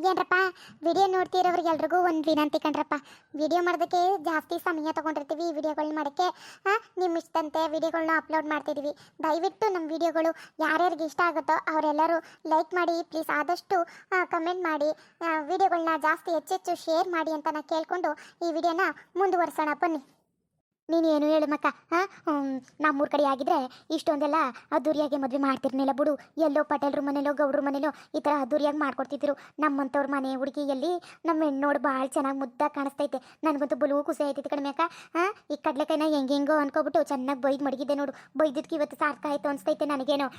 ಏನ್ರಪ್ಪ ವಿಡಿಯೋ ನೋಡ್ತಿರೋರಿಗೆ ಎಲ್ರಿಗೂ ಒಂದು ವಿನಂತಿ ಕಣ್ರಪ್ಪ. ವಿಡಿಯೋ ಮಾಡೋದಕ್ಕೆ ಜಾಸ್ತಿ ಸಮಯ ತೊಗೊಂಡಿರ್ತೀವಿ. ಈ ವಿಡಿಯೋಗಳನ್ನ ಮಾಡೋಕ್ಕೆ ನಿಮ್ಮ ಇಷ್ಟಂತೆ ವಿಡಿಯೋಗಳನ್ನ ಅಪ್ಲೋಡ್ ಮಾಡ್ತಿದ್ದೀವಿ. ದಯವಿಟ್ಟು ನಮ್ಮ ವಿಡಿಯೋಗಳು ಯಾರ್ಯಾರಿಗೆ ಇಷ್ಟ ಆಗುತ್ತೋ ಅವರೆಲ್ಲರೂ ಲೈಕ್ ಮಾಡಿ ಪ್ಲೀಸ್. ಆದಷ್ಟು ಕಮೆಂಟ್ ಮಾಡಿ, ವಿಡಿಯೋಗಳನ್ನ ಜಾಸ್ತಿ ಹೆಚ್ಚೆಚ್ಚು ಶೇರ್ ಮಾಡಿ ಅಂತ ನಾನು ಕೇಳಿಕೊಂಡು ಈ ವಿಡಿಯೋನ ಮುಂದುವರ್ಸೋಣ ಬನ್ನಿ. ನೀನು ಏನು ಹೇಳು ಮಕ್ಕ, ನಮ್ಮೂರ ಕಡೆ ಆಗಿದ್ರೆ ಇಷ್ಟೊಂದೆಲ್ಲ ಅದ್ದೂರಿಯಾಗಿ ಮದುವೆ ಮಾಡ್ತಿರ್ನಿಲ್ಲ ಬಿಡು. ಎಲ್ಲೋ ಪಟೇಲ್ರ ಮನೇಲೋ ಗೌಡ್ರ ಮನೇಲೋ ಈ ಥರ ಅದ್ದೂರಿಯಾಗಿ ಮಾಡ್ಕೊಡ್ತಿದ್ರು. ನಮ್ಮಂಥವ್ರ ಮನೆ ಹುಡುಗಿಯಲ್ಲಿ ನಮ್ಮ ಹೆಣ್ಣೋಡು ಭಾಳ ಚೆನ್ನಾಗಿ ಮುದ್ದಾಗಿ ಕಾಣಿಸ್ತೈತೆ. ನನಗಂತೂ ಬಲು ಖುಷಿ ಆಯ್ತೈತೆ ಕಡಿಮೆ ಅಕ್ಕ. ಈ ಕಡ್ಲೆಕಾಯಿನ ಹೆಂಗೆಂಗೋ ಅನ್ಕೊಬಿಟ್ಟು ಚೆನ್ನಾಗಿ ಬೈದು ಮಡಗಿದ್ದೆ ನೋಡು. ಬೈದಕ್ಕೆ ಇವತ್ತು ಸಾರ್ಥಕ ಆಯಿತು ಅನಿಸ್ತೈತೆ ನನಗೇನೋ.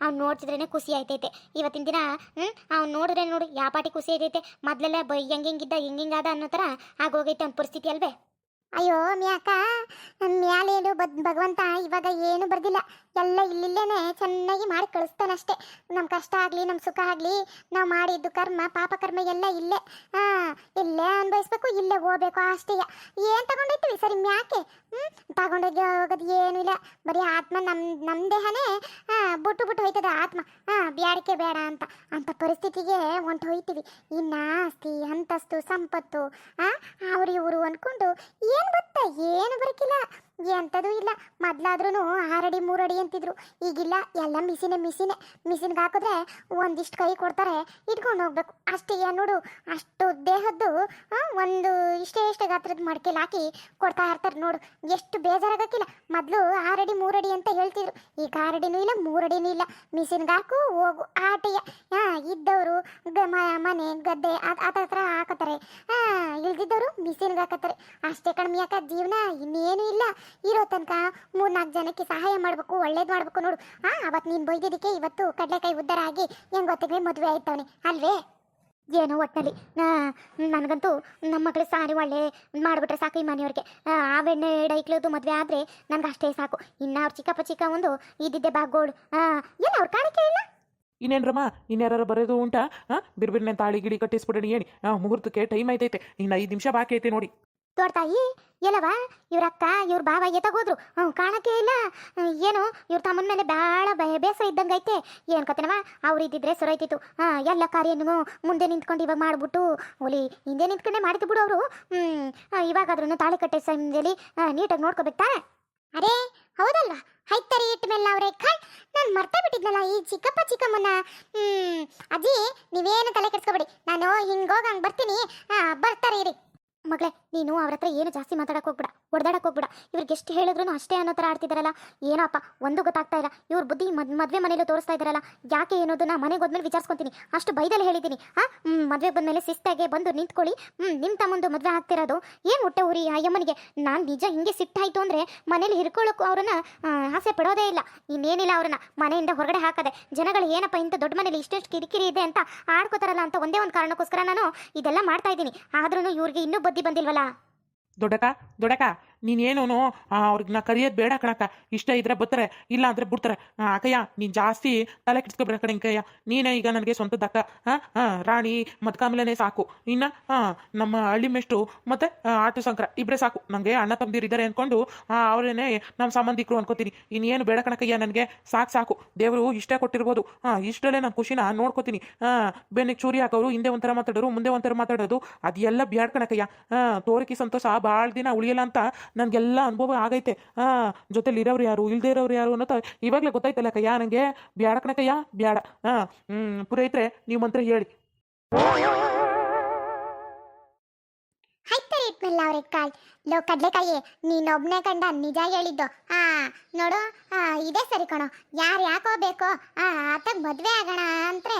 ಅವ್ನು ನೋಡ್ತಿದ್ರೇ ಖುಷಿ ಆಯ್ತೈತೆ ಇವತ್ತಿನ ದಿನ. ಅವ್ನು ನೋಡಿದ್ರೆ ನೋಡು ಯಾವ ಪಾಟಿ ಖುಷಿ ಆಯ್ತೈತೆ. ಮೊದಲೆಲ್ಲ ಹೆಂಗಿಂಗಿದ್ದ ಹೆಂಗಿಂಗಾದ ಅನ್ನೋ ಥರ ಆಗೋಗೈತೆ ಅವ್ನ ಪರಿಸ್ಥಿತಿ ಅಲ್ವೇ. ಅಯ್ಯೋ ಮ್ಯಾಕ, ಮ್ಯಾಲೇನು ಭಗವಂತ ಇವಾಗ ಏನು ಬರ್ದಿಲ್ಲ. ಎಲ್ಲ ಇಲ್ಲಿಲ್ಲೇನೆ ಚೆನ್ನಾಗಿ ಮಾಡಿ ಕಳಿಸ್ತಾನಷ್ಟೇ. ನಮ್ಮ ಕಷ್ಟ ಆಗಲಿ ನಮ್ಮ ಸುಖ ಆಗಲಿ ನಾವು ಮಾಡಿದ್ದು ಕರ್ಮ ಪಾಪ ಕರ್ಮ ಎಲ್ಲ ಇಲ್ಲೇ ಇಲ್ಲೇ ಅನ್ಭವಿಸ್ಬೇಕು, ಇಲ್ಲೇ ಹೋಗ್ಬೇಕು ಅಷ್ಟೇ. ಏನು ತಗೊಂಡೈತೀವಿ ಸರಿ ಮ್ಯಾಕೆ? ತಗೊಂಡೋಗಿ ಹೋಗೋದು ಏನೂ ಇಲ್ಲ. ಬರೀ ಆತ್ಮ ನಮ್ಮ ದೇಹನೇ ಬಿಟ್ಟು ಹೋಯ್ತದೆ ಆತ್ಮ. ಬ್ಯಾಡಿಕೆ ಬೇಡ ಅಂತ ಪರಿಸ್ಥಿತಿಗೆ ಹೊಂಟು ಹೋಯ್ತೀವಿ. ಇನ್ನು ಆಸ್ತಿ ಅಂತಸ್ತು ಸಂಪತ್ತು ಅವ್ರು ಇವರು ಅಂದ್ಕೊಂಡು ಏನು ಬತ್ತ ಏನು ಬರಕಿಲ್ಲ, ಎಂಥದೂ ಇಲ್ಲ. ಮೊದಲಾದ್ರೂ 6 ಅಡಿ 3 ಅಡಿ ಅಂತಿದ್ರು. ಈಗಿಲ್ಲ, ಎಲ್ಲ ಮಿಷಿನ್ಗೆ ಹಾಕಿದ್ರೆ ಒಂದಿಷ್ಟು ಕೈ ಕೊಡ್ತಾರೆ, ಇಟ್ಕೊಂಡು ಹೋಗ್ಬೇಕು ಅಷ್ಟೇ. ನೋಡು ಅಷ್ಟು ದೇಹದ್ದು ಒಂದು ಇಷ್ಟೇ ಗಾತ್ರದ ಮಡಿಕೆಲಿ ಹಾಕಿ ಕೊಡ್ತಾ ಇರ್ತಾರೆ ನೋಡು. ಎಷ್ಟು ಬೇಜಾರಾಗಕ್ಕಿಲ್ಲ. ಮೊದಲು 6 ಅಡಿ 3 ಅಡಿ ಅಂತ ಹೇಳ್ತಿದ್ರು. ಈಗ 6 ಅಡಿನೂ ಇಲ್ಲ 3 ಅಡಿನೂ ಇಲ್ಲ. ಮಿಷಿನ್ಗೆ ಹಾಕು ಹೋಗು ಆಟೆಯ. ಇದ್ದವರು ಮನೆ ಗದ್ದೆ ಆ ಥರ ಹಾಕತ್ತಾರೆ, ಇಳ್ದಿದ್ದವರು ಮಿಷಿನ್ಗೆ ಹಾಕತ್ತಾರೆ ಅಷ್ಟೇ. ಕಡಿಮೆ ಯಾಕ ಜೀವನ ಇನ್ನೇನು ಇಲ್ಲ. ಇರೋ ತನಕ 3-4 ಜನಕ್ಕೆ ಸಹಾಯ ಮಾಡಬೇಕು, ಒಳ್ಳೇದು ಮಾಡಬೇಕು ನೋಡು. ಅವತ್ತು ನೀನು ಬೈದಿದ್ದಕ್ಕೆ ಇವತ್ತು ಕಡಲೆಕಾಯಿ ಉದ್ಧಾರ ಆಗಿ ಹೆಂಗೊತ್ತಿಗೆ ಮದುವೆ ಆಯ್ತವನೆ ಅಲ್ವೇ. ಏನೋ ಒಟ್ಟಿನಲ್ಲಿ ನನಗಂತೂ ನಮ್ಮ ಮಗಳು ಸಾರಿ ಒಳ್ಳೆ ಮಾಡಿಬಿಟ್ರೆ ಸಾಕು ಈ ಮನೆಯವ್ರಿಗೆ. ಆ ಬೆಣ್ಣೆ ಡೈಕ್ಲದು ಮದುವೆ ಆದರೆ ನನಗೆ ಅಷ್ಟೇ ಸಾಕು. ಇನ್ನು ಅವ್ರು ಚಿಕ್ಕ ಒಂದು ಇದ್ದಿದ್ದೆ ಬಾಗೋಳು ಏನು ಅವ್ರ ಕಾಣಿಕೆ ಇಲ್ಲ. ಇನ್ನೇನ್ರಮ್ಮ, ಇನ್ಯಾರು ಬರೋದು ಉಂಟಾ? ಬಿರ್ಬಿರ್ನೆ ತಾಳಿ ಗಿಡಿ ಕಟ್ಟಿಸ್ಬಿಡೋಣ ಏನಿ. ಮುಹೂರ್ತಕ್ಕೆ ಟೈಮ್ ಐತೈತೆ, ಇನ್ನು 5 ನಿಮಿಷ ಬಾಕಿ ಐತೆ ನೋಡಿ. ತೋರ್ತಾಯಿ ಎಲ್ಲವ ಇವ್ರ ಅಕ್ಕ ಇವ್ರ ಭಾವ ಎತ್ತಗೋದ್ರು, ಕಾಣಕ್ಕೆ ಇಲ್ಲ. ಏನು ಇವ್ರ ತಮ್ಮನ ಮೇಲೆ ಭಾಳ ಬೇಸರ ಇದ್ದಂಗೆ ಐತೆ. ಏನು ಕತೆನವ, ಅವ್ರು ಇದ್ದಿದ್ರೆ ಸೊರೈತಿತ್ತು. ಎಲ್ಲ ಕಾರ್ಯನೂ ಮುಂದೆ ನಿಂತ್ಕೊಂಡು ಇವಾಗ ಮಾಡ್ಬಿಟ್ಟು ಒಲಿ ಹಿಂದೆ ನಿಂತ್ಕೊಂಡೆ ಮಾಡಿದ್ದು ಬಿಡು ಅವರು. ಇವಾಗಾದ್ರೂ ತಾಳಿ ಕಟ್ಟೆ ಸಮಯದಲ್ಲಿ ನೀಟಾಗಿ ನೋಡ್ಕೋಬೇಕಾರೆ. ಅರೇ ಹೌದಲ್ವಾ, ಹೈತರಿ ಇಟ್ಟ ಮೇಲೆ ಅವ್ರೆ ಖಾಯ್ ನಾನು ಮರ್ತೇ ಬಿಟ್ಟಿದ್ನಲ್ಲ ಈ ಚಿಕ್ಕಮ್ಮನ. ಅಜ್ಜಿ ನೀವೇನು ತಲೆ ಕೆಡ್ಸ್ಕೊಬೇಡಿ, ನಾನು ಹಿಂಗೋಗಿ ಹಂಗೆ ಬರ್ತೀನಿ, ಬರ್ತಾರೆ ಇರಿ. ಮಗಳೇ ನೀನು ಅವ್ರ ಹತ್ರ ಏನು ಜಾಸ್ತಿ ಮಾತಾಡಕ್ಕೆ ಹೋಗ್ಬಿಡ, ಹೊಡೆದಾಡಕ್ಕೆ ಹೋಗ್ಬಿಡ. ಇವ್ರಿಗೆ ಎಷ್ಟು ಹೇಳಿದ್ರು ಅಷ್ಟೇ ಅನ್ನೋ ಥರ ಆಡ್ತಿದ್ದಾರಲ್ಲ. ಏನಪ್ಪ ಒಂದು ಗೊತ್ತಾಗ್ತಾ ಇಲ್ಲ. ಇವ್ರ ಬುದ್ಧಿ ಮದುವೆ ಮನೇಲಿ ತೋರಿಸ್ತಾ ಇದ್ದಾರಲ್ಲ. ಯಾಕೆ ಏನೋದನ್ನ ಮನೆಗೆ ಹೋದ್ಮೇಲೆ ವಿಚಾರಿಸ್ಕೊತೀನಿ. ಅಷ್ಟು ಬೈದಲ್ಲಿ ಹೇಳಿದ್ದೀನಿ. ಮದುವೆ ಬಂದಮೇಲೆ ಶಿಸ್ತಾಗೆ ಬಂದು ನಿಂತ್ಕೊಳ್ಳಿ. ನಿಮ್ಮ ತಮ್ಮಂದು ಮದುವೆ ಆಗ್ತಿರೋದು ಏನು ಹೊಟ್ಟೆ ಊರಿ ಅಯ್ಯಮ್ಮನಿಗೆ. ನಾನು ನಿಜ ಹಿಂಗೆ ಸಿಟ್ಟಾಯಿತು ಅಂದರೆ ಮನೇಲಿ ಹಿಡ್ಕೊಳ್ಳೋಕ್ಕೂ ಅವ್ರನ್ನ ಆಸೆ ಪಡೋದೇ ಇಲ್ಲ. ಇನ್ನೇನಿಲ್ಲ ಅವ್ರನ್ನ ಮನೆಯಿಂದ ಹೊರಗಡೆ ಹಾಕದೆ. ಜನಗಳು ಏನಪ್ಪ ಇಂಥ ದೊಡ್ಡ ಮನೇಲಿ ಇಷ್ಟೆಷ್ಟು ಕಿರಿಕಿರಿ ಇದೆ ಅಂತ ಆಡ್ಕೋತಾರಲ್ಲ ಅಂತ ಒಂದೇ ಒಂದು ಕಾರಣಕ್ಕೋಸ್ಕರ ನಾನು ಇದೆಲ್ಲ ಮಾಡ್ತಾ ಇದ್ದೀನಿ. ಆದ್ರೂ ಇವ್ರಿಗೆ ಇನ್ನೂ ಬುದ್ಧಿ ಬಂದಿಲ್ವಲ್ಲ. ದೊಡ್ಡಕ ನೀನೇನು ಅವ್ರಿಗೆ ನಾ ಕರಿಯೋದು ಬೇಡ ಕಣಕ್ಕ. ಇಷ್ಟ ಇದ್ರೆ ಬರ್ತಾರೆ, ಇಲ್ಲ ಅಂದರೆ ಬಿಡ್ತಾರೆ. ಅಕ್ಕಯ್ಯ ನೀನು ಜಾಸ್ತಿ ತಲೆ ಕೆಡಿಸ್ಕೊಬೇಡ ಕಣಕ್ಕಯ್ಯ. ನೀನೇ ಈಗ ನನಗೆ ಸ್ವಂತದಕ್ಕ. ರಾಣಿ ಮತ್ಕಾಮಲನೇ ಸಾಕು. ಇನ್ನು ನಮ್ಮ ಹಳ್ಳಿ ಮೆಷ್ಟು ಮತ್ತು ಆಟೋ ಸಂಕ್ರ ಇಬ್ಬರೇ ಸಾಕು. ನನಗೆ ಅಣ್ಣ ತಮ್ಮದಿರಿದ್ದಾರೆ ಅಂದ್ಕೊಂಡು ಅವರೇನೆ ನಮ್ಮ ಸಂಬಂಧಿಕರು ಅನ್ಕೋತೀನಿ. ಇನ್ನೇನು ಬೇಡ ಕಣಕ್ಕಯ್ಯ, ನನಗೆ ಸಾಕು. ದೇವರು ಇಷ್ಟೇ ಕೊಟ್ಟಿರ್ಬೋದು. ಇಷ್ಟಲ್ಲೇ ನಾನು ಖುಷಿನ ನೋಡ್ಕೋತೀನಿ. ಬೆನ್ನಿಗೆ ಚೂರಿ ಹಾಕೋರು ಹಿಂದೆ ಒಂಥರ ಮಾತಾಡೋರು ಮುಂದೆ ಒಂಥರ ಮಾತಾಡೋದು ಅದೆಲ್ಲ ಬ್ಯಾಡ್ ಕಣಕ್ಕಯ್ಯ. ತೋರಿಕೆ ಸಂತೋಷ ಭಾಳ ದಿನ ಉಳಿಯಲ್ಲ ಅಂತ ನನಗೆಲ್ಲ ಅನುಭವ ಆಗೈತೆ. ಜೊತೆಲಿ ಇರೋರು ಯಾರು ಇಲ್ಲದೆ ಇರೋರು ಯಾರು ಅನ್ನೋದು ಇವಾಗಲೇ ಗೊತ್ತಾಯ್ತಲ್ಲ ಕಯ್ಯ. ನನಗೆ ಬ್ಯಾಡ ಕಣಕಯ್ಯ ಬ್ಯಾಡ. ಪುರೈತ್ರೆ ನೀವು ಮಂತ್ರ ಹೇಳಿ. ಇಟ್ಮೇಲೆ ಅವ್ರಿಗೆ ಕಾಲ್ ಲೋ ಕಡ್ಲೆಕಾಯಿ ನೀನೊಬ್ಬನೇ ಕಂಡ ನಿಜ ಹೇಳಿದ್ದು. ನೋಡು ಇದೇ ಸರಿ ಕಣೋ. ಯಾರು ಯಾಕೋ ಬೇಕೋ ಆತಗ ಮದುವೆ ಆಗೋಣ ಅಂದರೆ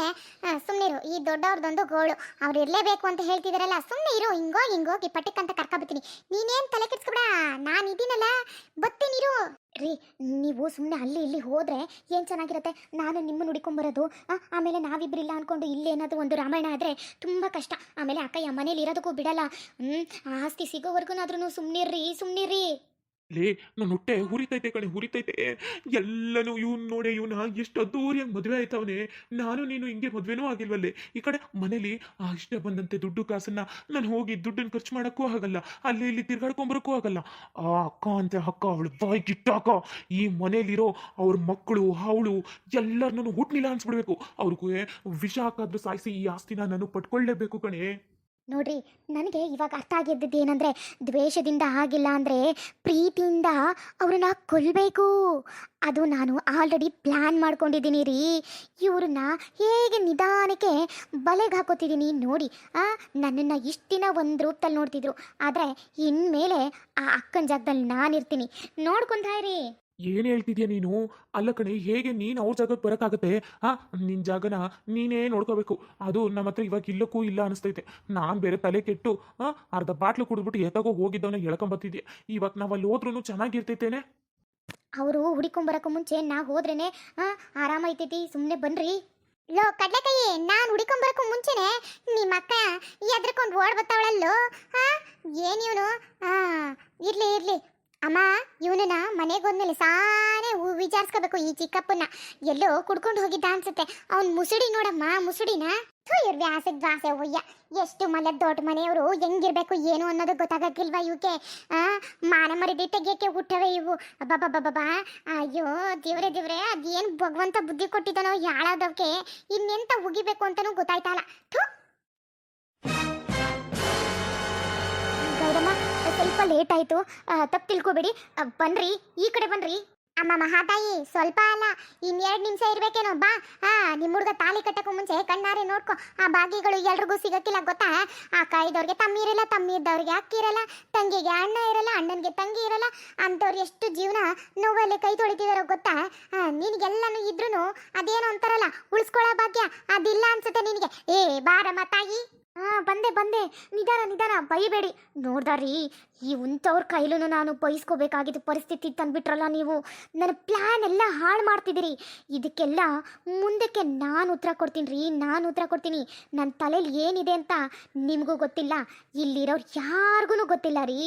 ಸುಮ್ಮನಿರು. ಈ ದೊಡ್ಡವ್ರದ್ದೊಂದು ಗೋಳು, ಅವ್ರು ಇರಲೇಬೇಕು ಅಂತ ಹೇಳ್ತಿದಾರಲ್ಲ, ಸುಮ್ಮನೆ ಇರು. ಹಿಂಗೋಗಿ ಪಟ್ಟಕ್ಕಂತ ಕರ್ಕೊಬತ್ತೀನಿ. ನೀನೇನು ತಲೆ ಕೆಡ್ಸ್ಕೊಬೇಡ, ನಾನು ಇದೀನಲ್ಲ ಬತ್ತೀನಿರು. ರೀ ನೀವು ಸುಮ್ಮನೆ ಅಲ್ಲಿ ಇಲ್ಲಿ ಹೋದರೆ ಏನು ಚೆನ್ನಾಗಿರುತ್ತೆ. ನಾನು ನಿಮ್ಮನ್ನು ಹುಡ್ಕೊಂಬರೋದು, ಆಮೇಲೆ ನಾವಿಬ್ಬರಿಲ್ಲ ಅಂದ್ಕೊಂಡು ಇಲ್ಲೇನಾದರೂ ಒಂದು ರಾಮಾಯಣ ಆದರೆ ತುಂಬ ಕಷ್ಟ. ಆಮೇಲೆ ಅಕ್ಕಯ್ಯ ಮನೇಲಿ ಇರೋದಕ್ಕೂ ಬಿಡಲ್ಲ. ಆಸ್ತಿ ಸಿಗೋವರೆಗೂ ಸುಮ್ಮನಿರ್ರಿ. ಲೇ ನನ್ನ ಹೊಟ್ಟೆ ಹುರಿತೈತೆ ಕಣೆ ಹುರಿತೈತೆ. ಎಲ್ಲನೂ ಇವ್ನು ನೋಡಿ ಇವನ ಎಷ್ಟು ಅದ್ದೂರಿಯಾಗಿ ಮದುವೆ ಆಯ್ತವನೆ. ನಾನು ನೀನು ಹಿಂಗೆ ಮದುವೆನೂ ಆಗಿಲ್ವಲ್ಲೇ. ಈ ಕಡೆ ಮನೇಲಿ ಇಷ್ಟ ಬಂದಂತೆ ದುಡ್ಡು ಕಾಸನ್ನ ನಾನು ಹೋಗಿ ದುಡ್ಡನ್ನು ಖರ್ಚು ಮಾಡೋಕ್ಕೂ ಆಗಲ್ಲ, ಅಲ್ಲಿ ಇಲ್ಲಿ ತಿರ್ಗಾಡ್ಕೊಂಬರೋಕ್ಕೂ ಆಗಲ್ಲ. ಆ ಅಕ್ಕ ಅಂತ ಅಕ್ಕ ಅವಳು ಬಾಯ್ ಕಿಟ್ಟಾಕ ಈ ಮನೇಲಿರೋ ಅವ್ರ ಮಕ್ಕಳು ಅವಳು ಎಲ್ಲರನ್ನೂ ಹುಟ್ನಿಲ್ಲ ಅನ್ಸ್ಬಿಡ್ಬೇಕು. ಅವ್ರಿಗೂ ವಿಷ ಹಾಕಾದ್ರೂ ಸಾಯಿಸಿ ಈ ಆಸ್ತಿನ ನಾನು ಪಡ್ಕೊಳ್ಳೇಬೇಕು ಕಣೆ. ನೋಡ್ರಿ, ನನಗೆ ಇವಾಗ ಅರ್ಥ ಆಗಿದ್ದದ್ದು ಏನಂದರೆ, ದ್ವೇಷದಿಂದ ಆಗಿಲ್ಲ ಅಂದರೆ ಪ್ರೀತಿಯಿಂದ ಅವ್ರನ್ನ ಕೊಲ್ಲಬೇಕು. ಅದು ನಾನು ಆಲ್ರೆಡಿ ಪ್ಲ್ಯಾನ್ ಮಾಡ್ಕೊಂಡಿದ್ದೀನಿ ರೀ. ಇವ್ರನ್ನ ಹೇಗೆ ನಿಧಾನಕ್ಕೆ ಬಲೆಗೆ ಹಾಕೋತಿದ್ದೀನಿ ನೋಡಿ. ನನ್ನನ್ನು ಇಷ್ಟು ದಿನ ಒಂದು ರೂಪದಲ್ಲಿ ನೋಡ್ತಿದ್ರು, ಆದರೆ ಇನ್ಮೇಲೆ ಆ ಅಕ್ಕನ ಜಾಗದಲ್ಲಿ ನಾನಿರ್ತೀನಿ, ನೋಡ್ಕೊಂತಾ ಇರಿ. ಏನು ಹೇಳ್ತಿದ್ಯಾ ನೀನು? ಅಲ್ಲ ಕಣೆ, ಹೇಗೆ ನೀನು ಅವ್ರ ಜಾಗಕ್ಕೆ ಬರೋಕ್ಕಾಗತ್ತೆ? ನಿನ್ನ ಜಾಗನ ನೀನೇ ನೋಡ್ಕೋಬೇಕು. ಅದು ನಮ್ಮ ಹತ್ರ ಇವಾಗ ಇಲ್ಲಕ್ಕೂ ಇಲ್ಲ ಅನಿಸ್ತೈತೆ. ನಾನು ಬೇರೆ ತಲೆ ಕೆಟ್ಟು ಅರ್ಧ ಬಾಟ್ಲು ಕುಡಿದ್ಬಿಟ್ಟು ಎತ್ತಾಗೋ ಹೋಗಿದ್ದವನ್ನ ಹೇಳ್ಕೊಂಬತ್ತಿದ್ದೆ. ಇವಾಗ ನಾವು ಅಲ್ಲಿ ಹೋದ್ರೂ ಚೆನ್ನಾಗಿರ್ತೈತೇನೆ. ಅವರು ಹುಡಿಕೊಂಬರಕ್ಕೂ ಮುಂಚೆ ನಾ ಹೋದ್ರೇನೆ ಆರಾಮೈತೈತಿ. ಸುಮ್ಮನೆ ಬನ್ರಿ. ಲೋ ಕಡ್ಲೆಕಾಯಿ, ನಾನು ಹುಡಿಕೊಂಬರಕ್ಕೂ ಮುಂಚೆನೆ ನಿಮ್ಮ ಅಕ್ಕ ಎದ್ರಕೊಂಡು ಓಡ್ ಬರ್ತಾವಳಲ್ಲೋ. ಏನಿವನು? ಇರ್ಲಿ ಇರ್ಲಿ ಅಮ್ಮ, ಇವನನ್ನ ಮನೆಗೆ ಹೋದ್ಮೇಲೆ ಸಾನೇ ವಿಚಾರಿಸ್ಕೋಬೇಕು. ಈ ಚಿಕ್ಕಪ್ಪನ ಎಲ್ಲೋ ಕುಡ್ಕೊಂಡು ಹೋಗಿದ್ದ ಅನ್ಸುತ್ತೆ. ಅವ್ನು ಮುಸುಡಿ ನೋಡಮ್ಮ, ಮುಸುಡಿನ. ಇವ್ರ ವ್ಯಾಸದ ದ್ವಾಸೆ ಒಯ್ಯ. ಎಷ್ಟು ಮನೆ ದೊಡ್ಡ ಮನೆಯವರು ಹೆಂಗಿರ್ಬೇಕು ಏನು ಅನ್ನೋದು ಗೊತ್ತಾಗಕ್ಕಿಲ್ವಾ ಇವಕ್ಕೆ? ಮಾನ ಮರಿದಿ ತೆಗಿಯಕ್ಕೆ ಹುಟ್ಟವೆ ಇವು. ಅಬ್ಬಬ್ಬಬ್ಬಬ್ಬಾ, ಅಯ್ಯೋ ದೇವ್ರೆ ದೇವ್ರೆ, ಅದೇನು ಭಗವಂತ ಬುದ್ಧಿ ಕೊಟ್ಟಿದ್ದಾನೋ ಯಾಳಾದವಕ್ಕೆ, ಇನ್ನೆಂತ ಉಗಿಬೇಕು ಅಂತನೂ ಗೊತ್ತಾಯ್ತಲ್ಲ. ಗೌಡಮ್ಮ, ಸ್ವಲ್ಪ ಲೇಟ್ ಆಯಿತು, ತಪ್ಪು ತಿಳ್ಕೊಬೇಡಿ. ಬನ್ರಿ, ಈ ಕಡೆ ಬನ್ರಿ. ಅಮ್ಮ ಮಹಾತಾಯಿ, ಸ್ವಲ್ಪ ಅಲ್ಲ, ಇನ್ನೆರಡು ನಿಮಿಷ ಇರ್ಬೇಕೇನೋ. ಬಾ. ನಿಮ್ಮ ಹುಡುಗ ತಾಲಿ ಕಟ್ಟಕ್ಕೂ ಮುಂಚೆ ಕಣ್ಣಾರೆ ನೋಡ್ಕೊ. ಆ ಭಾಗ್ಯಗಳು ಎಲ್ರಿಗೂ ಸಿಗಕ್ಕಿಲ್ಲ ಗೊತ್ತಾ? ಅಕ್ಕ ಇದ್ದವ್ರಿಗೆ ತಮ್ಮಿ ಇರಲ್ಲ, ತಮ್ಮಿ ಇದ್ದವ್ರಿಗೆ ಅಕ್ಕಿ ಇರಲ್ಲ, ತಂಗಿಗೆ ಅಣ್ಣ ಇರಲ್ಲ, ಅಣ್ಣನಿಗೆ ತಂಗಿ ಇರಲ್ಲ. ಅಂಥವ್ರು ಎಷ್ಟು ಜೀವನ ನೋವಲ್ಲಿ ಕೈ ತೊಳಿತಿದಾರೋ ಗೊತ್ತಾ? ನಿನಗೆಲ್ಲನೂ ಇದ್ರೂ ಅದೇನೋ ಅಂತಾರಲ್ಲ, ಉಳಿಸ್ಕೊಳ್ಳೋ ಭಾಗ್ಯ ಅದಿಲ್ಲ ಅನ್ಸುತ್ತೆ ನಿನಗೆ. ಬಾರಮ್ಮ ತಾಯಿ. ಬಂದೆ ಬಂದೆ. ನಿಧಾನ ನಿಧಾನ, ಬೈಬೇಡಿ. ನೋಡ್ದಾರಿ, ಈ ಉಂತವ್ರ ಕೈಲೂ ನಾನು ಬಯಸ್ಕೋಬೇಕಾಗಿದ್ದ ಪರಿಸ್ಥಿತಿ ತಂದ್ಬಿಟ್ರಲ್ಲ ನೀವು. ನನ್ನ ಪ್ಲ್ಯಾನ್ ಎಲ್ಲ ಹಾಳು ಮಾಡ್ತಿದ್ದೀರಿ. ಇದಕ್ಕೆಲ್ಲ ಮುಂದಕ್ಕೆ ನಾನು ಉತ್ತರ ಕೊಡ್ತೀನಿ ರೀ, ನಾನು ಉತ್ತರ ಕೊಡ್ತೀನಿ. ನನ್ನ ತಲೆಯಲ್ಲಿ ಏನಿದೆ ಅಂತ ನಿಮಗೂ ಗೊತ್ತಿಲ್ಲ, ಇಲ್ಲಿರೋರು ಯಾರಿಗೂ ಗೊತ್ತಿಲ್ಲ ರೀ.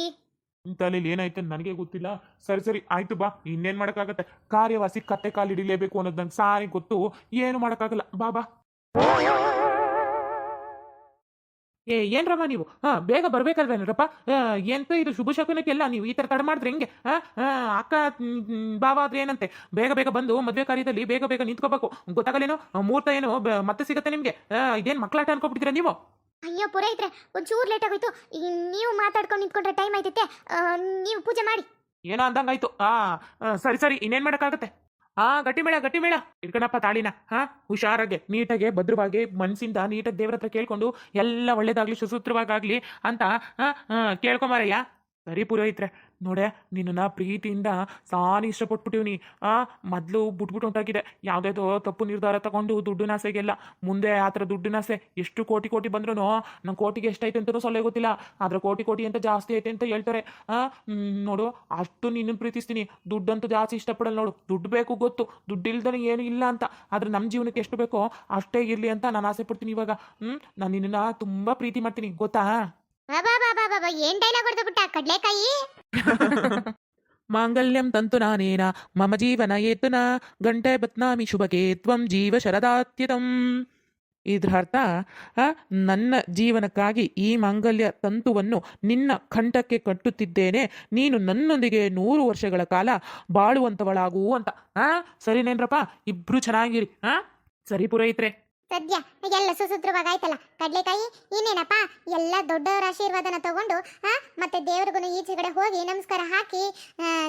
ನಿನ್ನ ತಲೆಯಲ್ಲಿ ಏನಾಯ್ತು ನನಗೆ ಗೊತ್ತಿಲ್ಲ. ಸರಿ ಸರಿ ಆಯ್ತು, ಬಾ. ಇನ್ನೇನು ಮಾಡೋಕ್ಕಾಗತ್ತೆ? ಕಾರ್ಯವಾಸಿ ಕತ್ತೆ ಕಾಲು ಹಿಡಿಲೇಬೇಕು ಅನ್ನೋದು ನಂಗೆ ಸಾರಿ ಗೊತ್ತು. ಏನು ಮಾಡೋಕ್ಕಾಗಲ್ಲ, ಬಾ ಬಾ. ಏನ್ರಮ್ಮ ನೀವು ಬೇಗ ಬರ್ಬೇಕಲ್ವೇನರಪ್ಪ? ಎಂತ ಇದು ಶುಭ ಶಕುನಕ್ಕೆಲ್ಲ ನೀವು ಈ ಥರ ತಡ ಮಾಡಿದ್ರೆ ಹೆಂಗೆ? ಅಕ್ಕ ಬಾವ ಆದ್ರೆ ಏನಂತೆ? ಬೇಗ ಬೇಗ ಬಂದು ಮದುವೆ ಕಾರ್ಯದಲ್ಲಿ ಬೇಗ ಬೇಗ ನಿಂತ್ಕೋಬೇಕು. ಗೊತ್ತಾಗಲೇನೋ ಮುಹೂರ್ತ ಏನು ಮತ್ತೆ ಸಿಗುತ್ತೆ ನಿಮಗೆ? ಇದೇನು ಮಕ್ಕಳಾಟ ಅನ್ಕೊಬಿಟ್ಟಿದ್ದೀರಾ ನೀವು? ಅಯ್ಯೋ ಪುರೋಹಿತ್ರೆ, ಒಂಚೂರು ಲೇಟ್ ಆಗೋಯ್ತು. ನೀವು ಮಾತಾಡ್ಕೊಂಡು ನಿಂತ್ಕೊಂಡ್ರೆ ಟೈಮ್ ಆಯ್ತೈತೆ. ನೀವು ಪೂಜೆ ಮಾಡಿ. ಏನೋ ಅಂದಂಗಾಯ್ತು. ಸರಿ ಸರಿ, ಇನ್ನೇನು ಮಾಡೋಕ್ಕಾಗತ್ತೆ? ಗಟ್ಟಿ ಮೇಳ ಇಟ್ಕಣಪ್ಪ ತಾಳಿನ. ಹುಷಾರಾಗೆ ನೀಟಾಗೆ ಭದ್ರವಾಗಿ ಮನಸ್ಸಿಂದ ನೀಟಾಗಿ ದೇವ್ರ ಹತ್ರ ಕೇಳ್ಕೊಂಡು ಎಲ್ಲ ಒಳ್ಳೇದಾಗ್ಲಿ ಸುಸೂತ್ರವಾಗಲಿ ಅಂತ ಕೇಳ್ಕೊಂಬಾರಯ್ಯ. ಸರಿ ಪುರೋಹಿತ್ರೆ, ನೋಡೆ ನಿನ್ನ ಪ್ರೀತಿಯಿಂದ ಸಾನಿ ಇಷ್ಟಪಟ್ಬಿಟ್ಟಿವ್ನಿ. ಮೊದಲು ಬಿಟ್ಬಿಟ್ಟು ಹೊಂಟಾಗಿದೆ ಯಾವುದೇದೋ ತಪ್ಪು ನಿರ್ಧಾರ ತಗೊಂಡು ದುಡ್ಡಿನಾಸೆಗೆಲ್ಲ. ಮುಂದೆ ಆ ಥರ ದುಡ್ಡಿನಾಸೆ ಎಷ್ಟು ಕೋಟಿ ಕೋಟಿ ಬಂದ್ರೂ ನಂಗೆ ಕೋಟಿಗೆ ಎಷ್ಟೈತೆ ಅಂತಲೂ ಸೊಲ್ಲೆ ಗೊತ್ತಿಲ್ಲ. ಆದರೆ ಕೋಟಿ ಕೋಟಿ ಅಂತ ಜಾಸ್ತಿ ಐತೆ ಅಂತ ಹೇಳ್ತಾರೆ. ನೋಡು, ಅಷ್ಟು ನಿನ್ನನ್ನು ಪ್ರೀತಿಸ್ತೀನಿ, ದುಡ್ಡಂತೂ ಜಾಸ್ತಿ ಇಷ್ಟಪಡಲ್ಲ. ನೋಡು, ದುಡ್ಡು ಬೇಕು ಗೊತ್ತು, ದುಡ್ಡು ಇಲ್ದೇ ಏನು ಇಲ್ಲ ಅಂತ. ಆದರೆ ನಮ್ಮ ಜೀವನಕ್ಕೆ ಎಷ್ಟು ಬೇಕೋ ಅಷ್ಟೇ ಇರಲಿ ಅಂತ ನಾನು ಆಸೆ ಪಡ್ತೀನಿ. ಇವಾಗ ನಾನು ನಿನ್ನನ್ನು ತುಂಬ ಪ್ರೀತಿ ಮಾಡ್ತೀನಿ ಗೊತ್ತಾ? ಏನ್ ಡೈಲಾಗ್ ಹೊಡೆದು ಬಿಟ್ಟ ಕಡ್ಲೆಕಾಯಿ. ಮಾಂಗಲ್ಯಂ ತಂತು ನಾನೇನ ಮಮ ಜೀವನ ಏತುನ ಗಂಟೆ ಬತ್ನಾಮಿ ಶುಭಕೆ ತ್ವಂ ಜೀವ ಶರದಾತ್ಯತಂ. ಇದ್ರ ಅರ್ಥ, ನನ್ನ ಜೀವನಕ್ಕಾಗಿ ಈ ಮಾಂಗಲ್ಯ ತಂತುವನ್ನು ನಿನ್ನ ಕಂಠಕ್ಕೆ ಕಟ್ಟುತ್ತಿದ್ದೇನೆ, ನೀನು ನನ್ನೊಂದಿಗೆ 100 ವರ್ಷಗಳ ಕಾಲ ಬಾಳುವಂತವಳಾಗು ಅಂತ. ಸರಿನೇನ್ರಪ್ಪ? ಇಬ್ರು ಚೆನ್ನಾಗಿರಿ. ಸರಿ ಪುರೋಹಿತ್ರೆ. ಸದ್ಯ ಎಲ್ಲ ಸುಸೂತ್ರವಾಗಾಯ್ತಲ್ಲ ಕಡ್ಲೆಕಾಯಿ. ಇನ್ನೇನಪ್ಪ, ಎಲ್ಲ ದೊಡ್ಡವರ ಆಶೀರ್ವಾದನ ತಗೊಂಡು ಮತ್ತೆ ದೇವ್ರಿಗೂ ಈಚೆ ಕಡೆ ಹೋಗಿ ನಮಸ್ಕಾರ ಹಾಕಿ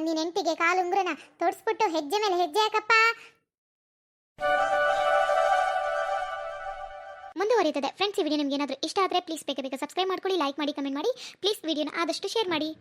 ನೀನ್ ಹೆಂಡತಿಗೆ ಕಾಲುಂಗ್ರನ ತೊಡ್ಸ್ಬಿಟ್ಟು ಹೆಜ್ಜೆ ಮೇಲೆ ಹೆಜ್ಜೆ ಹಾಕಪ್ಪ. ಮುಂದುವರಿಯುತ್ತದೆ ಫ್ರೆಂಡ್ಸ್. ಈ ವಿಡಿಯೋ ನಿಮ್ಗೆ ಏನಾದರೂ ಇಷ್ಟ ಆದರೆ ಪ್ಲೀಸ್ ಬೇಗ ಬೇಗ ಸಬ್ಸ್ಕ್ರೈಬ್ ಮಾಡ್ಕೊಳ್ಳಿ, ಲೈಕ್ ಮಾಡಿ, ಕಮೆಂಟ್ ಮಾಡಿ. ಪ್ಲೀಸ್ ವಿಡಿಯೋನ ಆದಷ್ಟು ಶೇರ್ ಮಾಡಿ.